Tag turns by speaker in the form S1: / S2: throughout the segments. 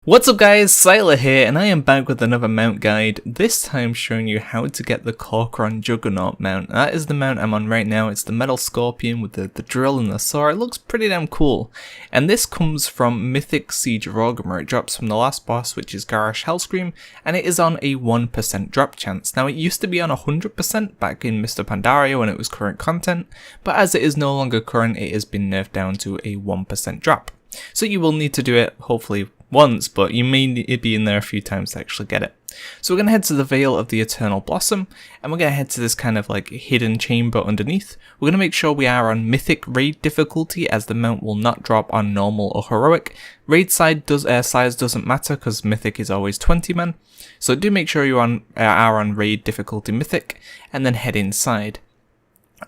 S1: What's up guys, Syiler here, and I am back with another mount guide, this time showing you how to get the Kor'kron Juggernaut mount. That is the mount I'm on right now. It's the metal scorpion with the drill and the saw. It looks pretty damn cool. And this comes from Mythic Siege of Orgrimmar. It drops from the last boss, which is Garrosh Hellscreen, and it is on a 1% drop chance. Now it used to be on 100% back in Mr. Pandaria when it was current content, but as it is no longer current, it has been nerfed down to a 1% drop. So you will need to do it, hopefully, once, but you may be in there a few times to actually get it. So we're going to head to the Veil of the Eternal Blossom, and we're going to head to this kind of like hidden chamber underneath. We're going to make sure we are on Mythic raid difficulty, as the mount will not drop on normal or heroic. Raid size doesn't matter because Mythic is always 20 men, so do make sure you are on raid difficulty Mythic, and then head inside.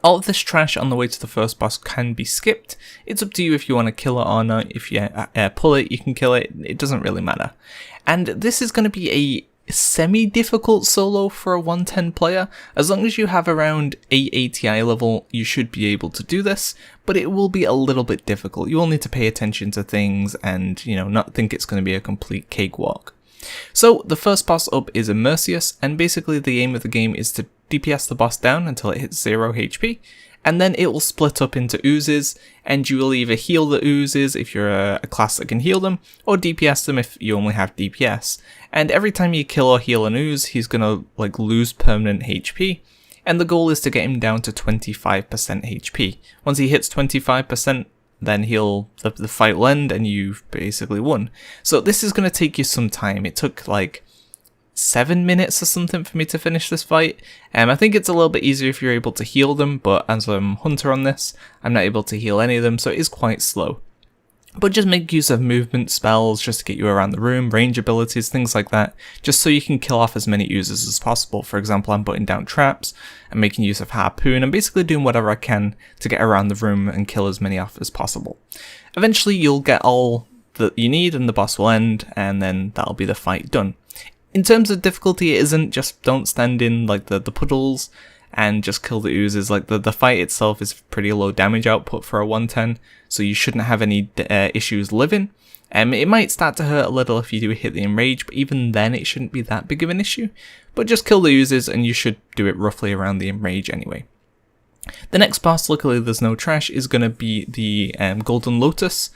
S1: All of this trash on the way to the first boss can be skipped. It's up to you if you want to kill it or not. If you pull it, you can kill it. It doesn't really matter. And this is going to be a semi-difficult solo for a 110 player. As long as you have around 8 ATI level, you should be able to do this. But it will be a little bit difficult. You will need to pay attention to things and, not think it's going to be a complete cakewalk. So the first boss up is Immersius, and basically the aim of the game is to DPS the boss down until it hits 0 HP, and then it will split up into oozes, and you will either heal the oozes if you're a class that can heal them, or DPS them if you only have DPS. And every time you kill or heal an ooze, he's gonna lose permanent HP, and the goal is to get him down to 25% HP. Once he hits 25%, then the fight will end and you've basically won. So this is going to take you some time. It took like 7 minutes or something for me to finish this fight. I think it's a little bit easier if you're able to heal them, but as I'm Hunter on this, I'm not able to heal any of them, so it is quite slow. But just make use of movement spells just to get you around the room, range abilities, things like that, just so you can kill off as many oozes as possible. For example, I'm putting down traps, I'm making use of harpoon, I'm basically doing whatever I can to get around the room and kill as many off as possible. Eventually you'll get all that you need and the boss will end, and then that'll be the fight done. In terms of difficulty, it isn't just don't stand in the puddles and just kill the oozes. The fight itself is pretty low damage output for a 110, so you shouldn't have any issues living. It might start to hurt a little if you do hit the enrage, but even then it shouldn't be that big of an issue. But just kill the oozes and you should do it roughly around the enrage anyway. The next boss, luckily there's no trash, is going to be the Golden Lotus,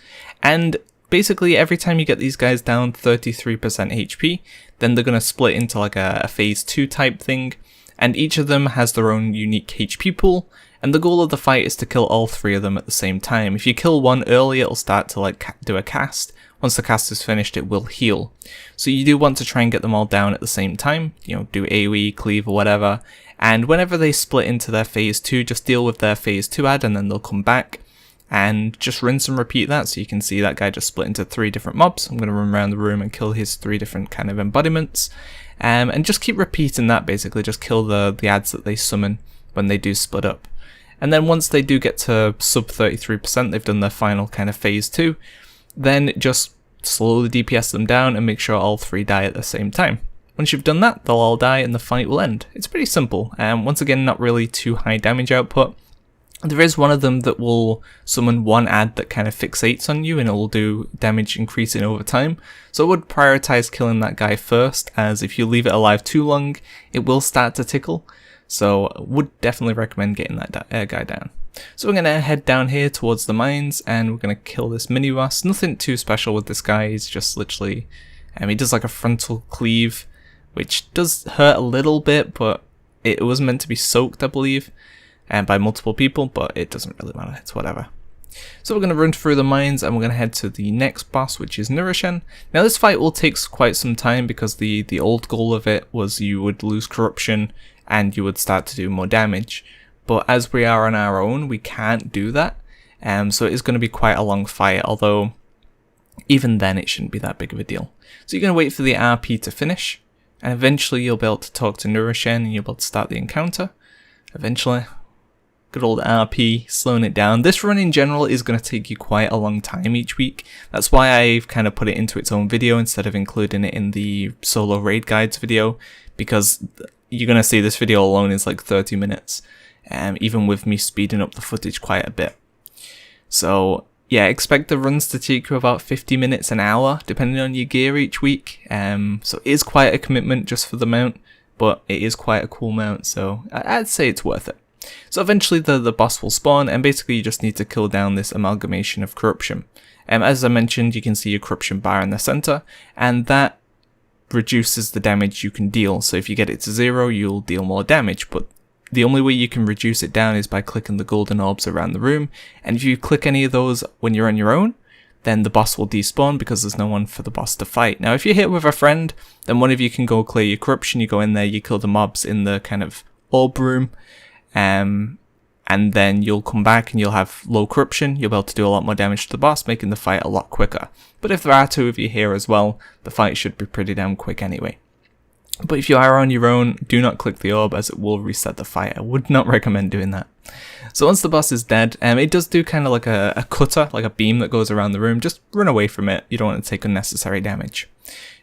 S1: and basically every time you get these guys down 33% HP, then they're going to split into like a phase 2 type thing, and each of them has their own unique HP pool, and the goal of the fight is to kill all 3 of them at the same time. If you kill one early, it'll start to do a cast. Once the cast is finished, it will heal. So you do want to try and get them all down at the same time, do AoE, cleave or whatever, and whenever they split into their phase 2, just deal with their phase 2 ad and then they'll come back. And just rinse and repeat that, so you can see that guy just split into 3 different mobs. I'm going to run around the room and kill his 3 different kind of embodiments. And just keep repeating that, basically. Just kill the ads that they summon when they do split up. And then once they do get to sub 33%, they've done their final kind of phase 2, then just slowly DPS them down and make sure all 3 die at the same time. Once you've done that, they'll all die and the fight will end. It's pretty simple. Once again, not really too high damage output. There is one of them that will summon one ad that kind of fixates on you and it will do damage increasing over time. So I would prioritize killing that guy first, as if you leave it alive too long, it will start to tickle. So I would definitely recommend getting that guy down. So we're going to head down here towards the mines and we're going to kill this mini boss. Nothing too special with this guy, he's just literally, he does like a frontal cleave, which does hurt a little bit, but it was meant to be soaked, I believe. And by multiple people, but it doesn't really matter, it's whatever. So we're going to run through the mines and we're going to head to the next boss, which is Nourishing. Now this fight will take quite some time because the old goal of it was you would lose corruption and you would start to do more damage. But as we are on our own, we can't do that. So it is going to be quite a long fight, although even then it shouldn't be that big of a deal. So you're going to wait for the RP to finish, and eventually you'll be able to talk to Nourishing and you'll be able to start the encounter. Eventually. Good old RP, slowing it down. This run in general is going to take you quite a long time each week. That's why I've kind of put it into its own video instead of including it in the solo raid guides video, because you're going to see this video alone is like 30 minutes, even with me speeding up the footage quite a bit. So yeah, expect the runs to take you about 50 minutes, an hour, depending on your gear each week. So it is quite a commitment just for the mount, but it is quite a cool mount, so I'd say it's worth it. So eventually the boss will spawn, and basically you just need to kill down this amalgamation of corruption. As I mentioned, you can see your corruption bar in the center, and that reduces the damage you can deal. So if you get it to 0, you'll deal more damage, but the only way you can reduce it down is by clicking the golden orbs around the room, and if you click any of those when you're on your own, then the boss will despawn because there's no one for the boss to fight. Now if you're hit with a friend, then one of you can go clear your corruption, you go in there, you kill the mobs in the kind of orb room, and then you'll come back and you'll have low corruption, you'll be able to do a lot more damage to the boss, making the fight a lot quicker. But if there are 2 of you here as well, the fight should be pretty damn quick anyway. But if you are on your own, do not click the orb as it will reset the fight. I would not recommend doing that. So once the boss is dead, it does do kind of like a cutter, like a beam that goes around the room. Just run away from it, you don't want to take unnecessary damage.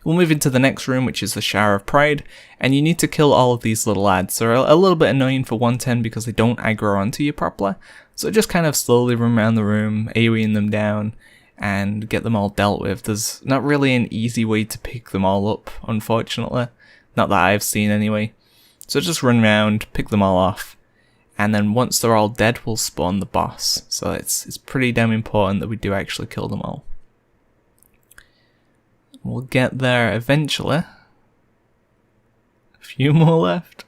S1: We'll move into the next room, which is the Shower of Pride, and you need to kill all of these little ads. They're a little bit annoying for 110 because they don't aggro onto you properly. So just kind of slowly run around the room, AoEing them down, and get them all dealt with. There's not really an easy way to pick them all up, unfortunately. Not that I've seen anyway. So just run around, pick them all off, and then once they're all dead, we'll spawn the boss. So it's pretty damn important that we do actually kill them all. We'll get there eventually. A few more left.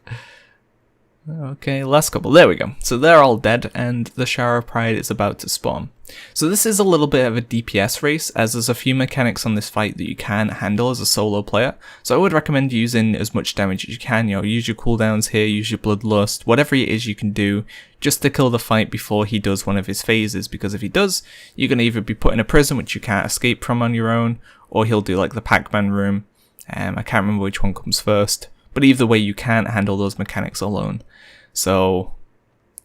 S1: Okay, last couple. There we go. So they're all dead, and the Shower of Pride is about to spawn. So this is a little bit of a DPS race, as there's a few mechanics on this fight that you can't handle as a solo player. So I would recommend using as much damage as you can. You know, use your cooldowns here, use your bloodlust, whatever it is you can do, just to kill the fight before he does one of his phases. Because if he does, you're going to either be put in a prison, which you can't escape from on your own, or he'll do like the Pac-Man room. I can't remember which one comes first. But either way, you can't handle those mechanics alone. So,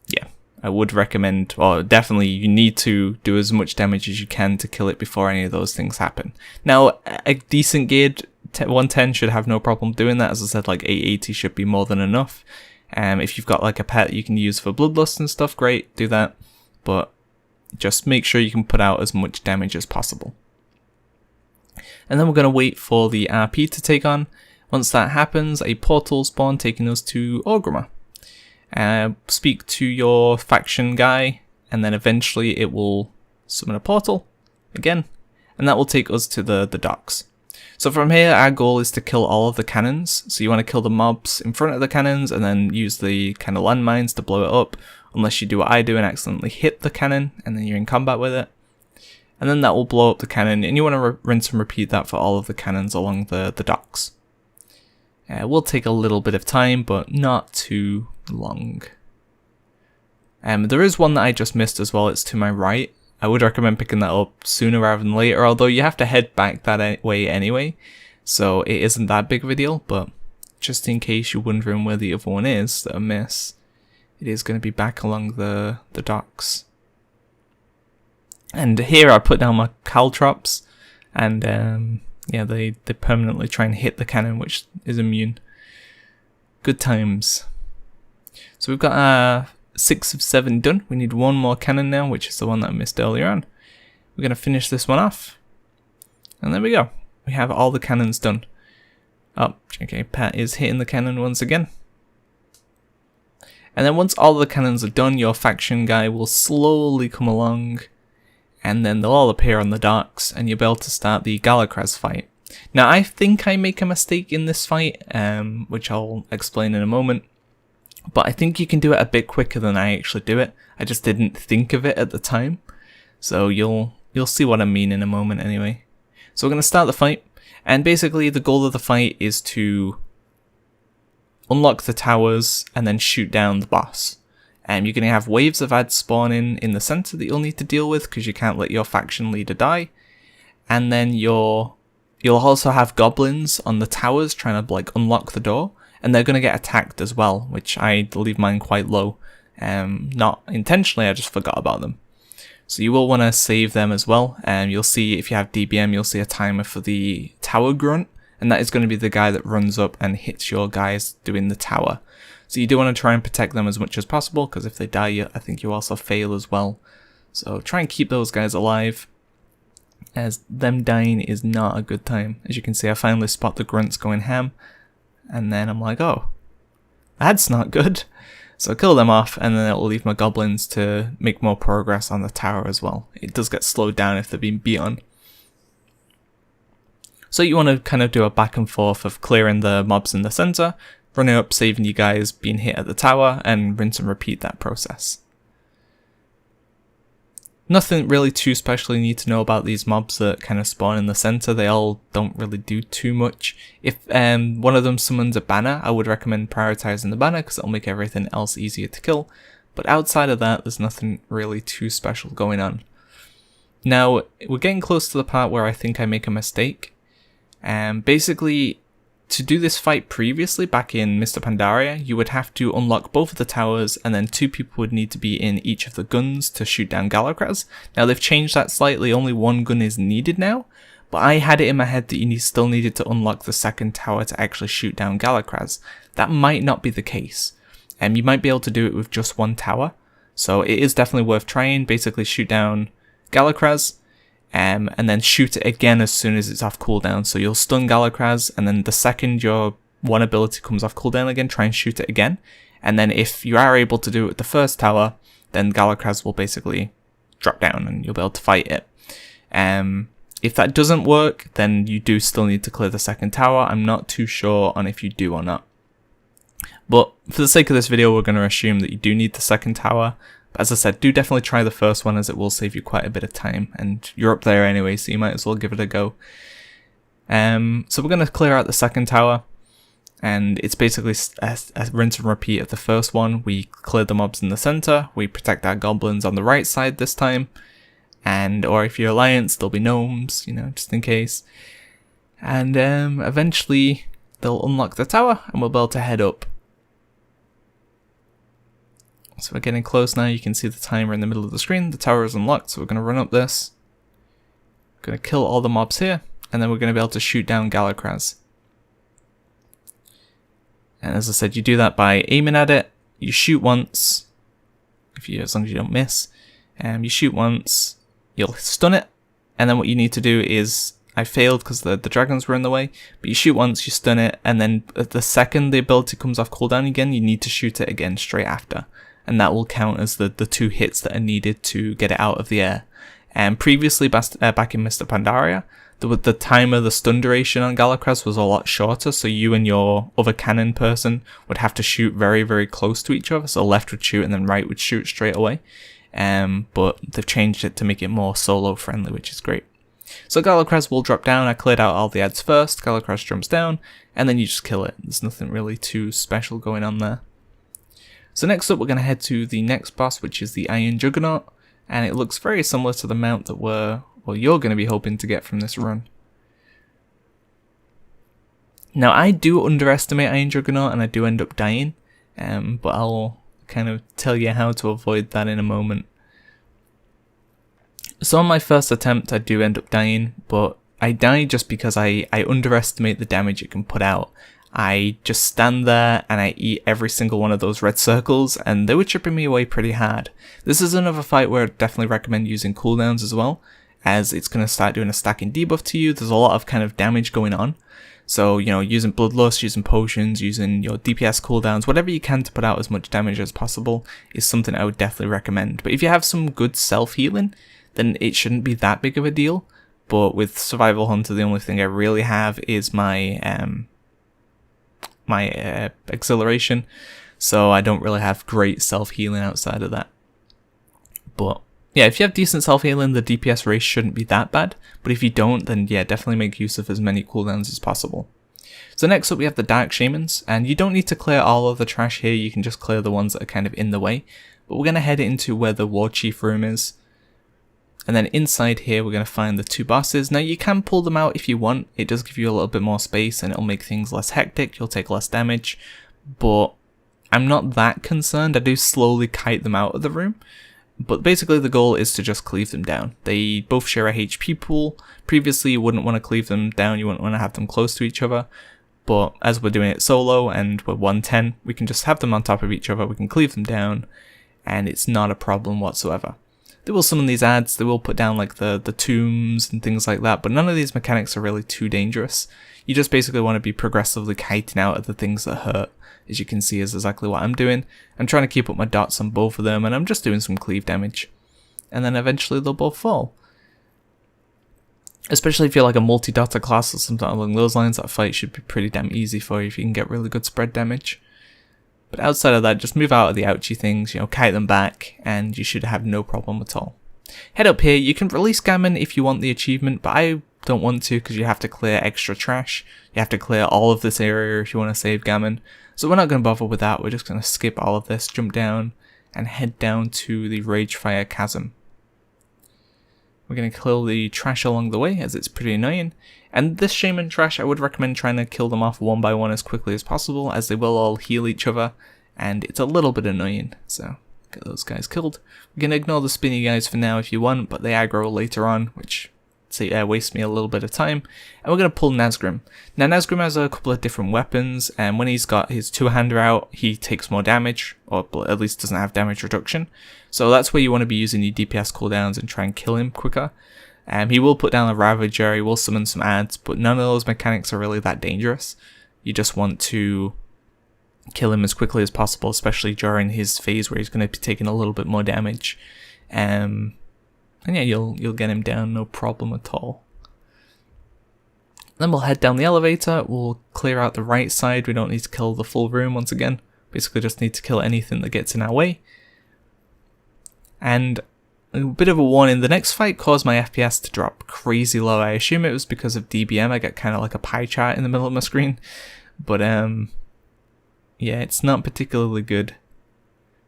S1: yeah, I would recommend, or definitely you need to do as much damage as you can to kill it before any of those things happen. Now, a decent geared 110 should have no problem doing that. As I said, like 880 should be more than enough. If you've got like a pet you can use for bloodlust and stuff, great, do that. But just make sure you can put out as much damage as possible. And then we're going to wait for the RP to take on. Once that happens, a portal spawn taking us to Orgrimmar. Speak to your faction guy, and then eventually it will summon a portal again, and that will take us to the docks. So from here, our goal is to kill all of the cannons. So you want to kill the mobs in front of the cannons, and then use the kind of landmines to blow it up, unless you do what I do and accidentally hit the cannon, and then you're in combat with it. And then that will blow up the cannon, and you want to rinse and repeat that for all of the cannons along the docks. It will take a little bit of time, but not too long. There is one that I just missed as well, it's to my right. I would recommend picking that up sooner rather than later, although you have to head back that way anyway, so it isn't that big of a deal, but just in case you're wondering where the other one is that I miss, it is going to be back along the docks. And here I put down my caltrops, and yeah, they permanently try and hit the cannon, which is immune. Good times. So we've got 6 of 7 done. We need one more cannon now, which is the one that I missed earlier on. We're going to finish this one off. And there we go. We have all the cannons done. Oh, okay, Pat is hitting the cannon once again. And then once all the cannons are done, your faction guy will slowly come along, and then they'll all appear on the docks, and you'll be able to start the Galakras Fight. Now, I think I make a mistake in this fight, which I'll explain in a moment, but I think you can do it a bit quicker than I actually do it. I just didn't think of it at the time, so you'll see what I mean in a moment anyway. So we're going to start the fight, and basically the goal of the fight is to unlock the towers and then shoot down the boss. You're going to have waves of ads spawning in the center that you'll need to deal with because you can't let your faction leader die. And then you'll also have goblins on the towers trying to like unlock the door, and they're going to get attacked as well, which I leave mine quite low. Not intentionally, I just forgot about them. So you will want to save them as well. You'll see if you have DBM, you'll see a timer for the tower grunt, and that is going to be the guy that runs up and hits your guys doing the tower. So you do want to try and protect them as much as possible, because if they die, I think you also fail as well. So try and keep those guys alive, as them dying is not a good time. As you can see, I finally spot the grunts going ham, and then I'm like, oh, that's not good. So kill them off, and then it'll leave my goblins to make more progress on the tower as well. It does get slowed down if they're being beat on. So you want to kind of do a back and forth of clearing the mobs in the center, running up, saving you guys being hit at the tower, and rinse and repeat that process. Nothing really too special you need to know about these mobs that kind of spawn in the center. They all don't really do too much. If one of them summons a banner, I would recommend prioritizing the banner because it'll make everything else easier to kill. But outside of that, there's nothing really too special going on. Now, we're getting close to the part where I think I make a mistake. Basically, to do this fight previously, back in Mr. Pandaria, you would have to unlock both of the towers, and then 2 people would need to be in each of the guns to shoot down Galakras. Now they've changed that slightly, only 1 gun is needed now, but I had it in my head that you still needed to unlock the 2nd tower to actually shoot down Galakras. That might not be the case, and you might be able to do it with just 1 tower, so it is definitely worth trying. Basically shoot down Galakras, and then shoot it again as soon as it's off cooldown. So you'll stun Galakras, and then the second your one ability comes off cooldown again, try and shoot it again. And then if you are able to do it with the first tower, then Galakras will basically drop down and you'll be able to fight it. If that doesn't work, then you do still need to clear the 2nd tower. I'm not too sure on if you do or not. But for the sake of this video, we're going to assume that you do need the 2nd tower. As I said, do definitely try the first one, as it will save you quite a bit of time, and you're up there anyway, so you might as well give it a go. So we're going to clear out the 2nd tower, and it's basically a rinse and repeat of the first one. We clear the mobs in the center, we protect our goblins on the right side this time, or if you're Alliance, there'll be gnomes, you know, just in case. And eventually they'll unlock the tower, and we'll be able to head up. So we're getting close now. You can see the timer in the middle of the screen. The tower is unlocked, so we're going to run up this. We're going to kill all the mobs here, and then we're going to be able to shoot down Galakras. And as I said, you do that by aiming at it. You shoot once, as long as you don't miss. You shoot once, you'll stun it, and then what you need to do is, I failed because the dragons were in the way, but you shoot once, you stun it, and then the second the ability comes off cooldown again, you need to shoot it again straight after. And that will count as the 2 hits that are needed to get it out of the air. And previously, back in Mr. Pandaria, the timer, the stun duration on Galakras was a lot shorter, so you and your other cannon person would have to shoot very, very close to each other, so left would shoot and then right would shoot straight away. But they've changed it to make it more solo friendly, which is great. So Galakras will drop down. I cleared out all the ads first, Galakras jumps down, and then you just kill it. There's nothing really too special going on there. So next up, we're going to head to the next boss, which is the Iron Juggernaut, and it looks very similar to the mount that you're going to be hoping to get from this run. Now, I do underestimate Iron Juggernaut, and I do end up dying, but I'll kind of tell you how to avoid that in a moment. So on my first attempt, I do end up dying, but I die just because I underestimate the damage it can put out. I just stand there and I eat every single one of those red circles, and they were chipping me away pretty hard. This is another fight where I definitely recommend using cooldowns as well, as it's going to start doing a stacking debuff to you. There's a lot of kind of damage going on. So, you know, using Bloodlust, using potions, using your DPS cooldowns, whatever you can to put out as much damage as possible is something I would definitely recommend. But if you have some good self-healing, then it shouldn't be that big of a deal. But with Survival Hunter, the only thing I really have is my exhilaration, so I don't really have great self-healing outside of that. But yeah, if you have decent self-healing, the DPS race shouldn't be that bad, but if you don't, then yeah, definitely make use of as many cooldowns as possible. So next up we have the Dark Shamans, and you don't need to clear all of the trash here, you can just clear the ones that are kind of in the way, but we're going to head into where the War Chief room is. And then inside here, we're going to find the 2 bosses. Now, you can pull them out if you want. It does give you a little bit more space and it'll make things less hectic. You'll take less damage. But I'm not that concerned. I do slowly kite them out of the room. But basically, the goal is to just cleave them down. They both share a HP pool. Previously, you wouldn't want to cleave them down. You wouldn't want to have them close to each other. But as we're doing it solo and we're 110, we can just have them on top of each other. We can cleave them down. And it's not a problem whatsoever. They will summon these ads, they will put down like the tombs and things like that, but none of these mechanics are really too dangerous. You just basically want to be progressively kiting out at the things that hurt. As you can see is exactly what I'm doing. I'm trying to keep up my dots on both of them, and I'm just doing some cleave damage. And then eventually they'll both fall. Especially if you're like a multi-dotter class or something along those lines, that fight should be pretty damn easy for you if you can get really good spread damage. But outside of that, just move out of the ouchy things, you know, kite them back, and you should have no problem at all. Head up here, you can release Gammon if you want the achievement, but I don't want to because you have to clear extra trash. You have to clear all of this area if you want to save Gammon. So we're not going to bother with that, we're just going to skip all of this, jump down, and head down to the Ragefire Chasm. We're going to kill the trash along the way, as it's pretty annoying. And this Shaman trash, I would recommend trying to kill them off one by one as quickly as possible, as they will all heal each other, and it's a little bit annoying, so get those guys killed. We can ignore the spinny guys for now if you want, but they aggro later on, which wastes me a little bit of time. And we're going to pull Nazgrim. Now Nazgrim has a couple of different weapons, and when he's got his two-hander out, he takes more damage, or at least doesn't have damage reduction. So that's where you want to be using your DPS cooldowns and try and kill him quicker. He will put down a Ravager, he will summon some ads, but none of those mechanics are really that dangerous. You just want to kill him as quickly as possible, especially during his phase where he's going to be taking a little bit more damage. And yeah, you'll get him down, no problem at all. Then we'll head down the elevator, we'll clear out the right side, we don't need to kill the full room once again. Basically just need to kill anything that gets in our way. And a bit of a warning, the next fight caused my FPS to drop crazy low. I assume it was because of DBM, I got kind of like a pie chart in the middle of my screen. But yeah, it's not particularly good.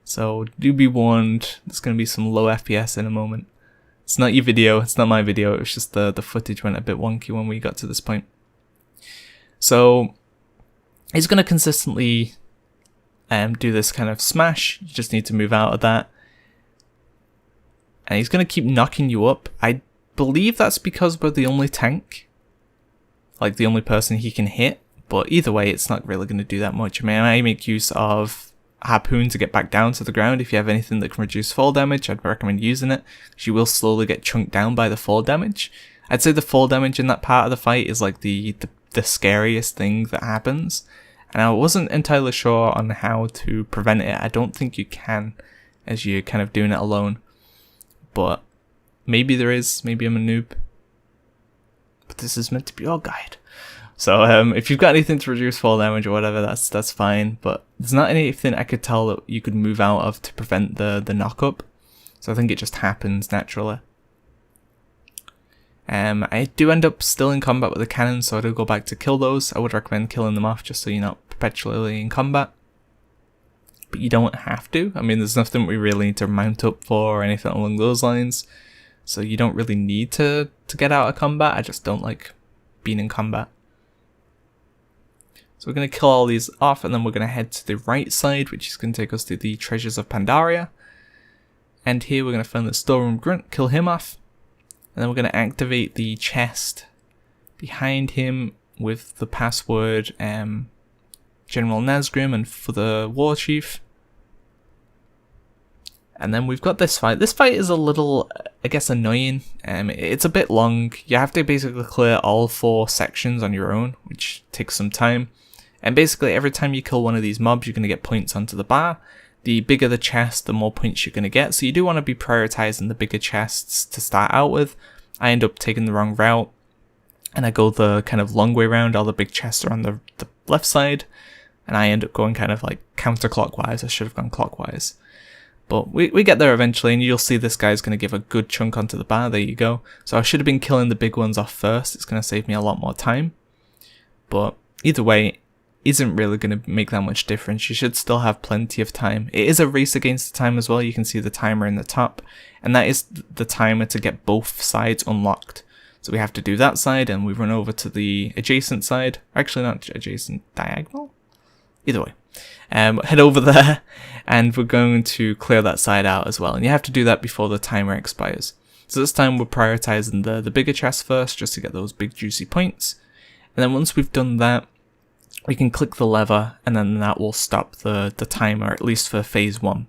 S1: So do be warned, there's going to be some low FPS in a moment. It's not your video, it's not my video, it was just the footage went a bit wonky when we got to this point. So he's going to consistently do this kind of smash, you just need to move out of that. And he's going to keep knocking you up. I believe that's because we're the only tank. Like the only person he can hit. But either way, it's not really going to do that much. I mean, I make use of Harpoon to get back down to the ground. If you have anything that can reduce fall damage, I'd recommend using it. You will slowly get chunked down by the fall damage. I'd say the fall damage in that part of the fight is like the scariest thing that happens. And I wasn't entirely sure on how to prevent it. I don't think you can, as you're kind of doing it alone. But maybe there is, maybe I'm a noob. But this is meant to be your guide. So if you've got anything to reduce fall damage or whatever, that's fine. But there's not anything I could tell that you could move out of to prevent the knock up. So I think it just happens naturally. I do end up still in combat with the cannon, so I do go back to kill those. I would recommend killing them off just so you're not perpetually in combat. But you don't have to. I mean, there's nothing we really need to mount up for or anything along those lines. So you don't really need to get out of combat. I just don't like being in combat. So we're going to kill all these off, and then we're going to head to the right side, which is going to take us to the Treasures of Pandaria. And here we're going to find the Storeroom Grunt, kill him off. And then we're going to activate the chest behind him with the password General Nazgrim and for the War Chief. And then we've got this fight. This fight is a little, I guess, annoying. It's a bit long. You have to basically clear all 4 sections on your own, which takes some time. And basically every time you kill one of these mobs, you're going to get points onto the bar. The bigger the chest, the more points you're going to get. So you do want to be prioritizing the bigger chests to start out with. I end up taking the wrong route, and I go the kind of long way around. All the big chests are on the left side. And I end up going kind of like counterclockwise. I should have gone clockwise. But we get there eventually, and you'll see this guy's going to give a good chunk onto the bar. There you go. So I should have been killing the big ones off first. It's going to save me a lot more time. But either way, isn't really going to make that much difference. You should still have plenty of time. It is a race against the time as well. You can see the timer in the top. And that is the timer to get both sides unlocked. So we have to do that side, and we run over to the adjacent side. Actually, not adjacent, diagonal? Either way, head over there, and we're going to clear that side out as well. And you have to do that before the timer expires. So this time we're prioritizing the bigger chest first, just to get those big juicy points. And then once we've done that, we can click the lever, and then that will stop the timer, at least for phase 1.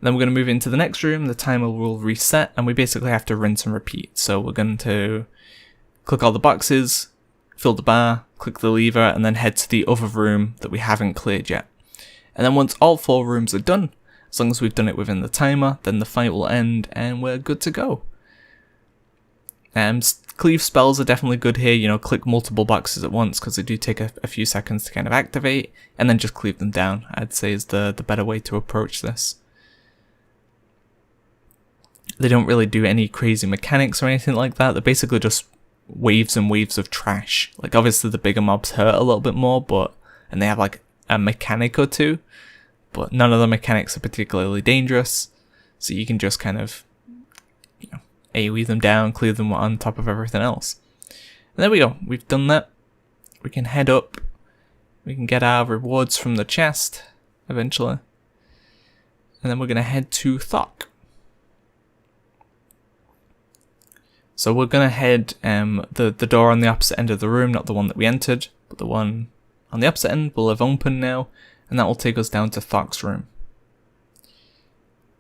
S1: Then we're going to move into the next room, the timer will reset, and we basically have to rinse and repeat. So we're going to click all the boxes, fill the bar, click the lever, and then head to the other room that we haven't cleared yet. And then once all 4 rooms are done, as long as we've done it within the timer, then the fight will end and we're good to go. Cleave spells are definitely good here, you know, click multiple boxes at once because they do take a few seconds to kind of activate, and then just cleave them down, I'd say is the better way to approach this. They don't really do any crazy mechanics or anything like that, they're basically just waves and waves of trash. Like obviously the bigger mobs hurt a little bit more, and they have like a mechanic or two, but none of the mechanics are particularly dangerous, so you can just kind of, you know, AoE them down, clear them on top of everything else. And there we go, we've done that. We can head up, we can get our rewards from the chest eventually, and then we're going to head to Thok. So we're going to head the door on the opposite end of the room, not the one that we entered, but the one on the opposite end will have opened now, and that will take us down to Thok's room.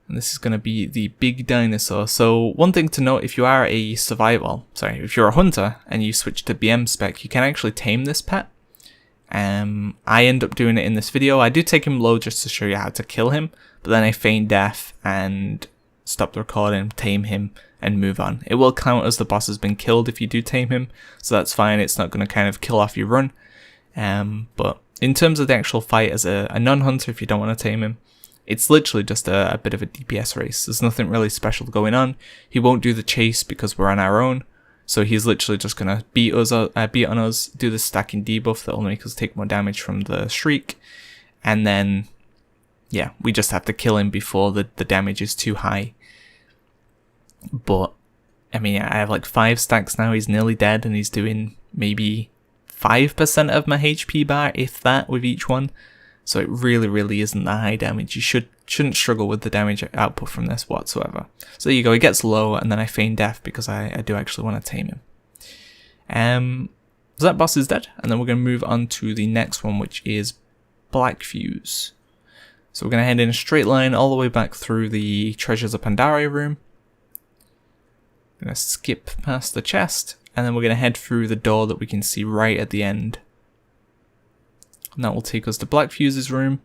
S1: And this is going to be the big dinosaur. So one thing to note, if you are a if you're a hunter and you switch to BM spec, you can actually tame this pet. I end up doing it in this video. I do take him low just to show you how to kill him, but then I feign death and stop the recording, tame him, and move on. It will count as the boss has been killed if you do tame him, so that's fine. It's not going to kind of kill off your run. But in terms of the actual fight as a non-hunter, if you don't want to tame him, it's literally just a bit of a DPS race. There's nothing really special going on. He won't do the chase because we're on our own, so he's literally just going to beat on us, do the stacking debuff that will make us take more damage from the shriek, and then yeah, we just have to kill him before the damage is too high. But I mean, I have like 5 stacks now, he's nearly dead, and he's doing maybe 5% of my HP bar, if that, with each one. So it really isn't that high damage. You shouldn't struggle with the damage output from this whatsoever. So there you go, it gets low, and then I feign death because I do actually want to tame him. So that boss is dead, and then we're going to move on to the next one, which is Black Fuse. So we're going to head in a straight line all the way back through the Treasures of Pandaria room. Going to skip past the chest, and then we're going to head through the door that we can see right at the end. And that will take us to Black Fuse's room.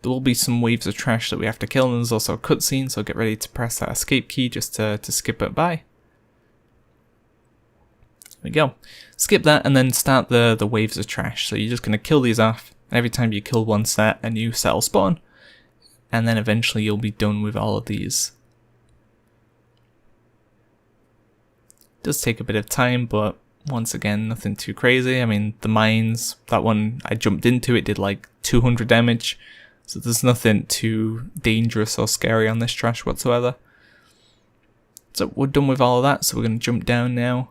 S1: There will be some waves of trash that we have to kill, and there's also a cutscene, so get ready to press that escape key just to skip it by. There we go. Skip that and then start the waves of trash. So you're just going to kill these off. Every time you kill one set, a new set will spawn, and then eventually you'll be done with all of these. It does take a bit of time, but once again, nothing too crazy. I mean, the mines, that one I jumped into, it did like 200 damage. So there's nothing too dangerous or scary on this trash whatsoever. So we're done with all of that, so we're going to jump down now,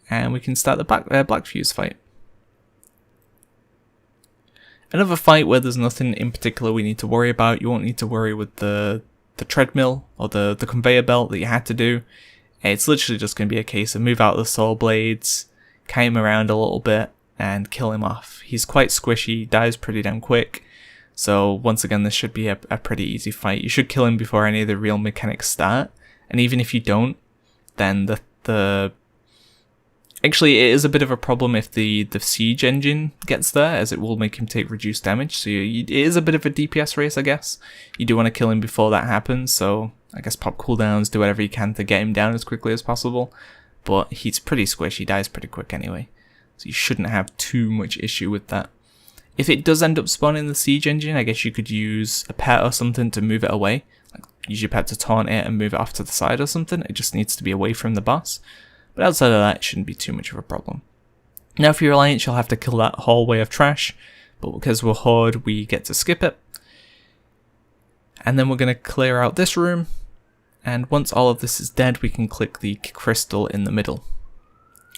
S1: and we can start the Black Fuse fight. Another fight where there's nothing in particular we need to worry about. You won't need to worry with the treadmill or the conveyor belt that you had to do. It's literally just going to be a case of move out the soul blades, kite him around a little bit, and kill him off. He's quite squishy, dies pretty damn quick, so once again this should be a pretty easy fight. You should kill him before any of the real mechanics start, and even if you don't, then actually it is a bit of a problem if the siege engine gets there, as it will make him take reduced damage, so it is a bit of a DPS race, I guess. You do want to kill him before that happens, so I guess pop cooldowns, do whatever you can to get him down as quickly as possible. But he's pretty squishy, dies pretty quick anyway, so you shouldn't have too much issue with that. If it does end up spawning the siege engine, I guess you could use a pet or something to move it away. Like use your pet to taunt it and move it off to the side or something. It just needs to be away from the boss. But outside of that, it shouldn't be too much of a problem. Now for your alliance, you'll have to kill that hallway of trash, but because we're Horde, we get to skip it. And then we're going to clear out this room. And once all of this is dead, we can click the crystal in the middle.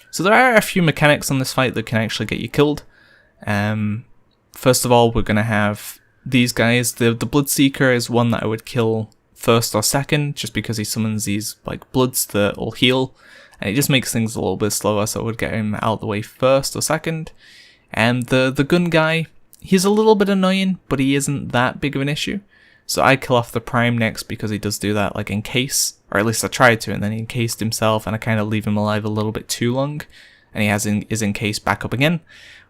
S1: So there are a few mechanics on this fight that can actually get you killed. First of all, we're going to have these guys. The Bloodseeker is one that I would kill first or second, just because he summons these like bloods that will heal, and it just makes things a little bit slower, so I would get him out of the way first or second. And the gun guy, he's a little bit annoying, but he isn't that big of an issue. So I kill off the Prime next because he does do that, like in case, or at least I tried to, and then he encased himself, and I kind of leave him alive a little bit too long, and he is encased back up again,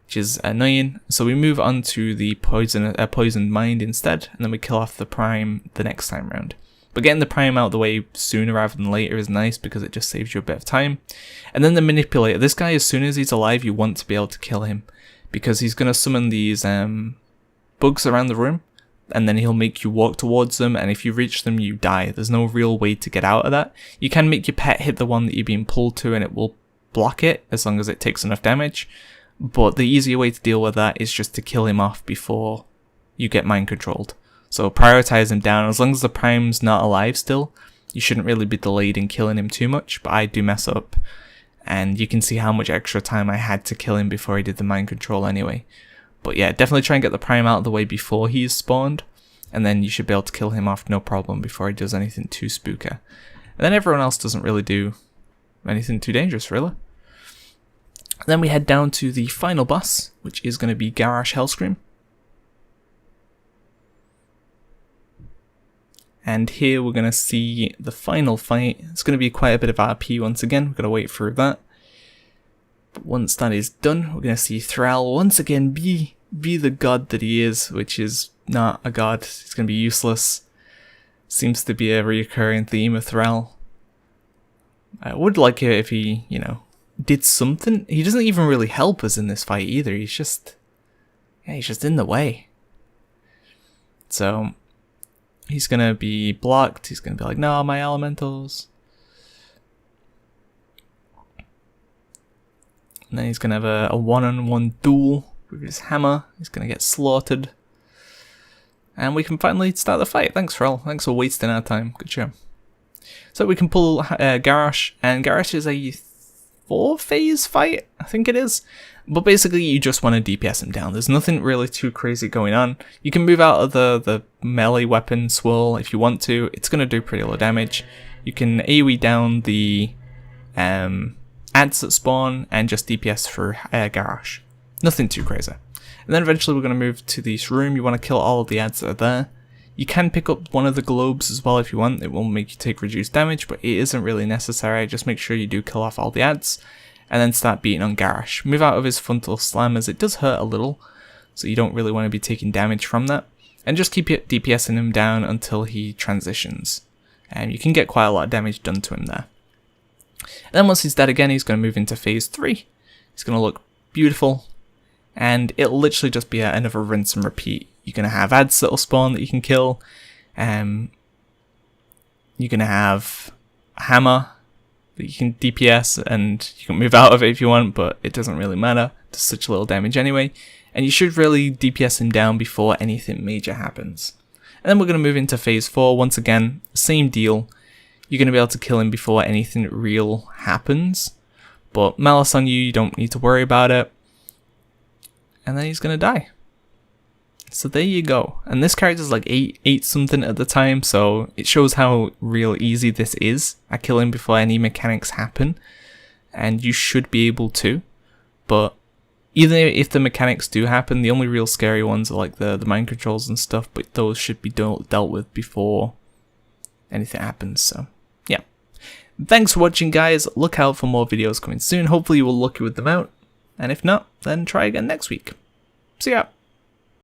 S1: which is annoying. So we move on to the poisoned mind instead, and then we kill off the Prime the next time round. But getting the Prime out of the way sooner rather than later is nice because it just saves you a bit of time. And then the Manipulator. This guy, as soon as he's alive, you want to be able to kill him, because he's going to summon these bugs around the room, and then he'll make you walk towards them, and if you reach them, you die. There's no real way to get out of that. You can make your pet hit the one that you're being pulled to, and it will block it, as long as it takes enough damage. But the easier way to deal with that is just to kill him off before you get mind controlled. So prioritize him down. As long as the Prime's not alive still, you shouldn't really be delayed in killing him too much, but I do mess up. And you can see how much extra time I had to kill him before he did the mind control anyway. But yeah, definitely try and get the Prime out of the way before he's spawned, and then you should be able to kill him off no problem before he does anything too spooky. And then everyone else doesn't really do anything too dangerous, really. Then we head down to the final boss, which is going to be Garrosh Hellscreen. And here we're going to see the final fight. It's going to be quite a bit of RP once again. We've got to wait for that. But once that is done, we're going to see Thrall once again be the god that he is, which is not a god. He's going to be useless. Seems to be a recurring theme of Thrall. I would like it if he, did something. He doesn't even really help us in this fight either. He's just in the way. So he's going to be blocked. He's going to be like, no, my elementals. And then he's going to have a one-on-one duel with his hammer. He's going to get slaughtered. And we can finally start the fight. Thanks, Thrall. Thanks for wasting our time. Good show. So we can pull Garrosh, and Garrosh is a 4-phase fight, I think it is. But basically, you just want to DPS him down. There's nothing really too crazy going on. You can move out of the melee weapon swirl if you want to. It's going to do pretty low damage. You can AoE down the ads that spawn and just DPS for Garrosh. Nothing too crazy. And then eventually we're going to move to this room. You want to kill all of the ads that are there. You can pick up one of the globes as well if you want. It will make you take reduced damage, but it isn't really necessary. Just make sure you do kill off all the ads, and then start beating on Garrosh. Move out of his frontal slam, as it does hurt a little, so you don't really want to be taking damage from that. And just keep DPSing him down until he transitions. And you can get quite a lot of damage done to him there. And then once he's dead again, he's going to move into phase 3. He's going to look beautiful, and it'll literally just be another rinse and repeat. You're going to have ads that'll spawn that you can kill. You're going to have a hammer that you can DPS, and you can move out of it if you want, but it doesn't really matter. It does such little damage anyway. And you should really DPS him down before anything major happens. And then we're going to move into phase 4. Once again, same deal. You're going to be able to kill him before anything real happens. But Malice on you don't need to worry about it. And then he's going to die. So there you go. And this character's like 8 something at the time, so it shows how real easy this is. I kill him before any mechanics happen, and you should be able to. But even if the mechanics do happen, the only real scary ones are like the mind controls and stuff, but those should be dealt with before anything happens. So yeah. Thanks for watching, guys. Look out for more videos coming soon. Hopefully you will lucky with them out, and if not, then try again next week. See ya.